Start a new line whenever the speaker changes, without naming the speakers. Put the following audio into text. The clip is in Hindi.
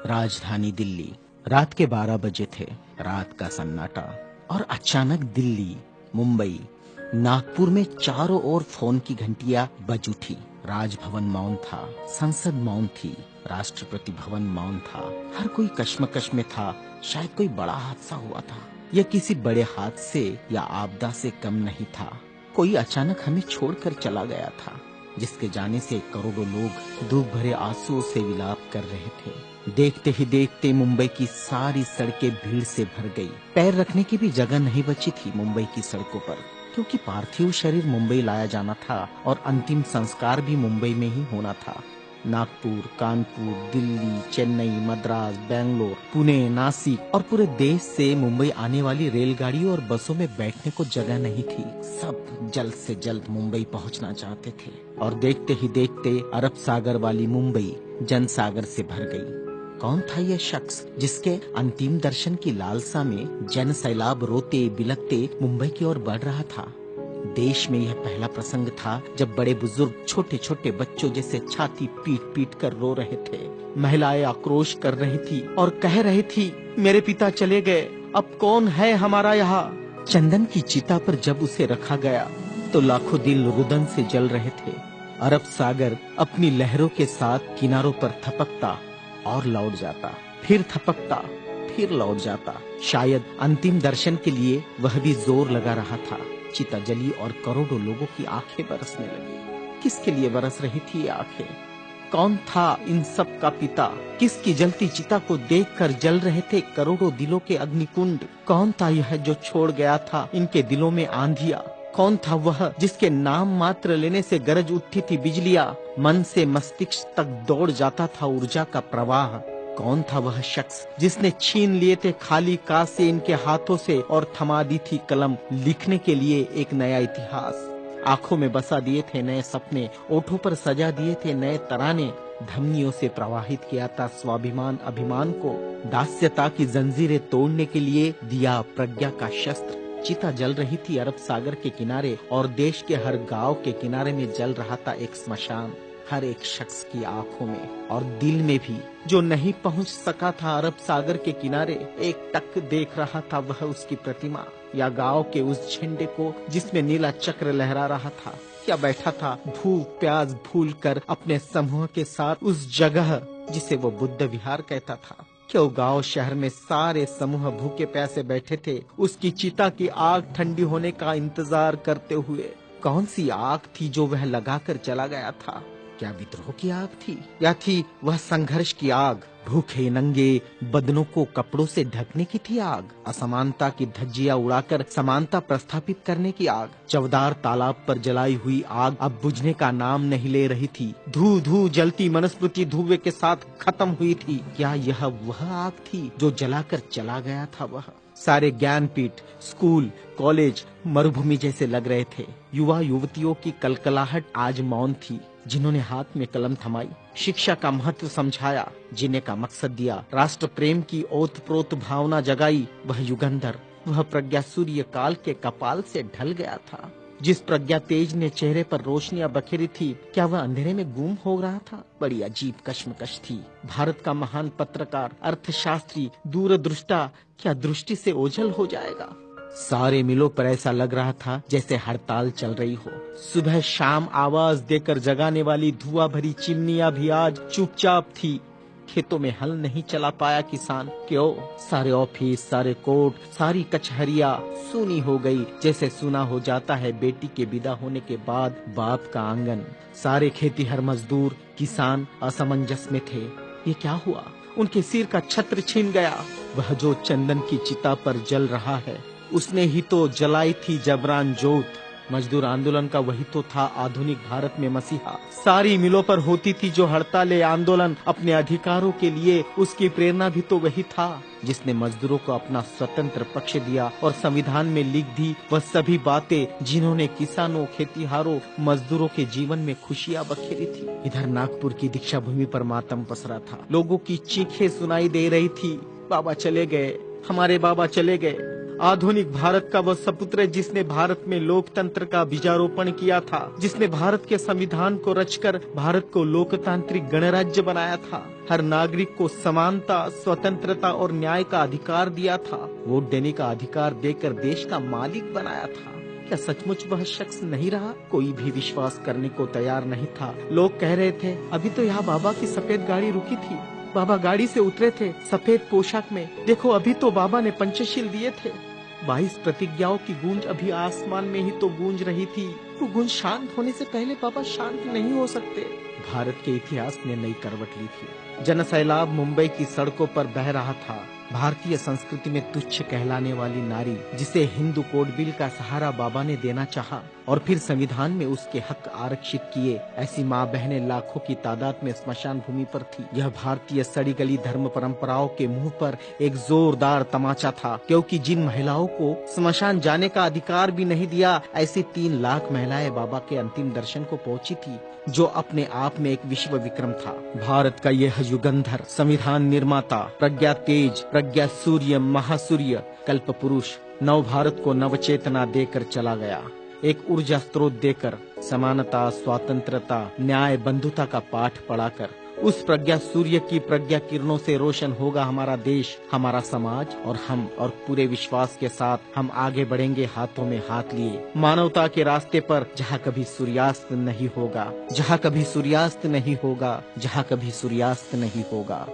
राजधानी दिल्ली। रात के 12 बजे थे। रात का सन्नाटा। और अचानक दिल्ली, मुंबई, नागपुर में चारों ओर फोन की घंटियां बज उठी। राजभवन मौन था, संसद मौन थी, राष्ट्रपति भवन मौन था। हर कोई कश्मकश में था। शायद कोई बड़ा हादसा हुआ था। यह किसी बड़े हादसे या आपदा से कम नहीं था। कोई अचानक हमें छोड़कर चला गया था, जिसके जाने से करोड़ों लोग दुख भरे आंसुओं से विलाप कर रहे थे। देखते ही देखते मुंबई की सारी सड़कें भीड़ से भर गई। पैर रखने की भी जगह नहीं बची थी मुंबई की सड़कों पर, क्योंकि पार्थिव शरीर मुंबई लाया जाना था और अंतिम संस्कार भी मुंबई में ही होना था। नागपुर, कानपुर, दिल्ली, चेन्नई, मद्रास, बेंगलोर, पुणे, नासिक और पूरे देश से मुंबई आने वाली रेलगाड़ियों और बसों में बैठने को जगह नहीं थी। सब जल्द से जल्द मुंबई पहुंचना चाहते थे और देखते ही देखते अरब सागर वाली मुंबई जनसागर से भर गई। कौन था यह शख्स जिसके अंतिम दर्शन की लालसा में जन सैलाब रोते बिलखते मुंबई की ओर बढ़ रहा था? देश में यह पहला प्रसंग था जब बड़े बुजुर्ग छोटे छोटे बच्चों जैसे छाती पीट पीट कर रो रहे थे। महिलाएं आक्रोश कर रही थी और कह रही थी, मेरे पिता चले गए, अब कौन है हमारा यहाँ। चंदन की चिता पर जब उसे रखा गया तो लाखों दिल रुदन से जल रहे थे। अरब सागर अपनी लहरों के साथ किनारों पर थपकता और लौट जाता, फिर थपकता, फिर लौट जाता। शायद अंतिम दर्शन के लिए वह भी जोर लगा रहा था। चिता जली और करोड़ों लोगों की आंखें बरसने लगी। किसके लिए बरस रही थी ये आंखें? कौन था इन सब का पिता? किसकी जलती चिता को देखकर जल रहे थे करोड़ों दिलों के अग्निकुंड? कौन था यह जो छोड़ गया था इनके दिलों में आंधिया? कौन था वह जिसके नाम मात्र लेने से गरज उठती थी बिजलियां? मन से मस्तिष्क तक दौड़ जाता था ऊर्जा का प्रवाह। कौन था वह शख्स जिसने छीन लिए थे खाली कासे इनके हाथों से और थमा दी थी कलम लिखने के लिए एक नया इतिहास? आंखों में बसा दिए थे नए सपने, ओठों पर सजा दिए थे नए तराने, धमनियों से प्रवाहित किया था स्वाभिमान अभिमान को, दास्यता की जंजीरें तोड़ने के लिए दिया प्रज्ञा का शस्त्र। चिता जल रही थी अरब सागर के किनारे और देश के हर गांव के किनारे में जल रहा था एक स्मशान। हर एक शख्स की आंखों में और दिल में भी, जो नहीं पहुंच सका था अरब सागर के किनारे, एक टक देख रहा था वह उसकी प्रतिमा या गांव के उस झंडे को जिसमें नीला चक्र लहरा रहा था, या बैठा था भूख प्यास भूल कर अपने समूह के साथ उस जगह जिसे वो बुद्ध विहार कहता था। क्यों गांव शहर में सारे समूह भूखे प्यासे बैठे थे उसकी चिता की आग ठंडी होने का इंतजार करते हुए। कौन सी आग थी जो वह लगाकर चला गया था? क्या विद्रोह की आग थी या थी वह संघर्ष की आग? भूखे नंगे बदनों को कपड़ों से ढकने की थी आग? असमानता की धज्जियां उड़ाकर समानता प्रस्थापित करने की आग? चवदार तालाब पर जलाई हुई आग अब बुझने का नाम नहीं ले रही थी। धू धू जलती मनुस्मृति धुएं के साथ खत्म हुई थी। क्या यह वह आग थी जो जलाकर चला गया था वह? सारे ज्ञानपीठ, स्कूल, कॉलेज मरुभूमि जैसे लग रहे थे। युवा युवतियों की कलकलाहट आज मौन थी। जिन्होंने हाथ में कलम थमाई, शिक्षा का महत्व समझाया, जीने का मकसद दिया, राष्ट्र प्रेम की ओतप्रोत भावना जगाई, वह युगंधर, वह प्रज्ञा सूर्य काल के कपाल से ढल गया था। जिस प्रज्ञा तेज ने चेहरे पर रोशनियां बखेरी थी, क्या वह अंधेरे में गुम हो रहा था? बड़ी अजीब कश्मकश थी। भारत का महान पत्रकार, अर्थशास्त्री, दूरदृष्टा क्या दृष्टि से ओझल हो जाएगा? सारे मिलों पर ऐसा लग रहा था जैसे हड़ताल चल रही हो। सुबह शाम आवाज देकर जगाने वाली धुआं भरी चिमनियां भी आज चुपचाप थी। खेतों में हल नहीं चला पाया किसान। क्यों? सारे ऑफिस, सारे कोर्ट, सारी कचहरियां सूनी हो गई, जैसे सूना हो जाता है बेटी के विदा होने के बाद बाप का आंगन। सारे खेतीहर मजदूर, किसान असमंजस में थे। ये क्या हुआ? उनके सिर का छत्र छीन गया। वह जो चंदन की चिता पर जल रहा है, उसने ही तो जलाई थी जबरान जोत। मजदूर आंदोलन का वही तो था आधुनिक भारत में मसीहा। सारी मिलों पर होती थी जो हड़तालें आंदोलन अपने अधिकारों के लिए, उसकी प्रेरणा भी तो वही था जिसने मजदूरों को अपना स्वतंत्र पक्ष दिया और संविधान में लिख दी वह सभी बातें जिन्होंने किसानों, खेतीहारों, मजदूरों के जीवन में खुशियां बखेरी थी। इधर नागपुर की दीक्षा भूमि पर मातम पसरा था। लोगों की चीखें सुनाई दे रही थी, बाबा चले गए, हमारे बाबा चले गए,
आधुनिक भारत का वह सपुत्र है जिसने भारत में लोकतंत्र का बीजारोपण किया था, जिसने भारत के संविधान को रचकर भारत को लोकतांत्रिक गणराज्य बनाया था, हर नागरिक को समानता, स्वतंत्रता और न्याय का अधिकार दिया था, वोट देने का अधिकार देकर देश का मालिक बनाया था। क्या सचमुच वह शख्स नहीं रहा? कोई भी विश्वास करने को तैयार नहीं था। लोग कह रहे थे, अभी तो यहाँ बाबा की सफेद गाड़ी रुकी थी, बाबा गाड़ी से उतरे थे सफेद पोशाक में, देखो अभी तो बाबा ने पंचशील दिए थे। 22 प्रतिज्ञाओं की गूंज अभी आसमान में ही तो गूंज रही थी। वो गूंज शांत होने से पहले बाबा शांत नहीं हो सकते। भारत के इतिहास ने नई करवट ली थी। जनसैलाब मुंबई की सड़कों पर बह रहा था। भारतीय संस्कृति में तुच्छ कहलाने वाली नारी, जिसे हिंदू कोड बिल का सहारा बाबा ने देना चाहा और फिर संविधान में उसके हक आरक्षित किए, ऐसी माँ बहनें लाखों की तादाद में स्मशान भूमि पर थी। यह भारतीय सड़ी गली धर्म परंपराओं के मुंह पर एक जोरदार तमाचा था, क्योंकि जिन महिलाओं को स्मशान जाने का अधिकार भी नहीं दिया, ऐसी 3 लाख महिलाएं बाबा के अंतिम दर्शन को पहुंची थी, जो अपने आप में एक विश्व विक्रम था। भारत का यह युगंधर, संविधान निर्माता, प्रज्ञा तेज, प्रज्ञा सूर्य, महासूर्य, कल्प पुरुष नव भारत को नवचेतना देकर चला गया, एक ऊर्जा स्रोत देकर, समानता, स्वतंत्रता, न्याय, बंधुता का पाठ पढ़ाकर। उस प्रज्ञा सूर्य की प्रज्ञा किरणों से रोशन होगा हमारा देश, हमारा समाज और हम, और पूरे विश्वास के साथ हम आगे बढ़ेंगे हाथों में हाथ लिए, मानवता के रास्ते पर, जहाँ कभी सूर्यास्त नहीं होगा, जहाँ कभी सूर्यास्त नहीं होगा, जहाँ कभी सूर्यास्त नहीं होगा।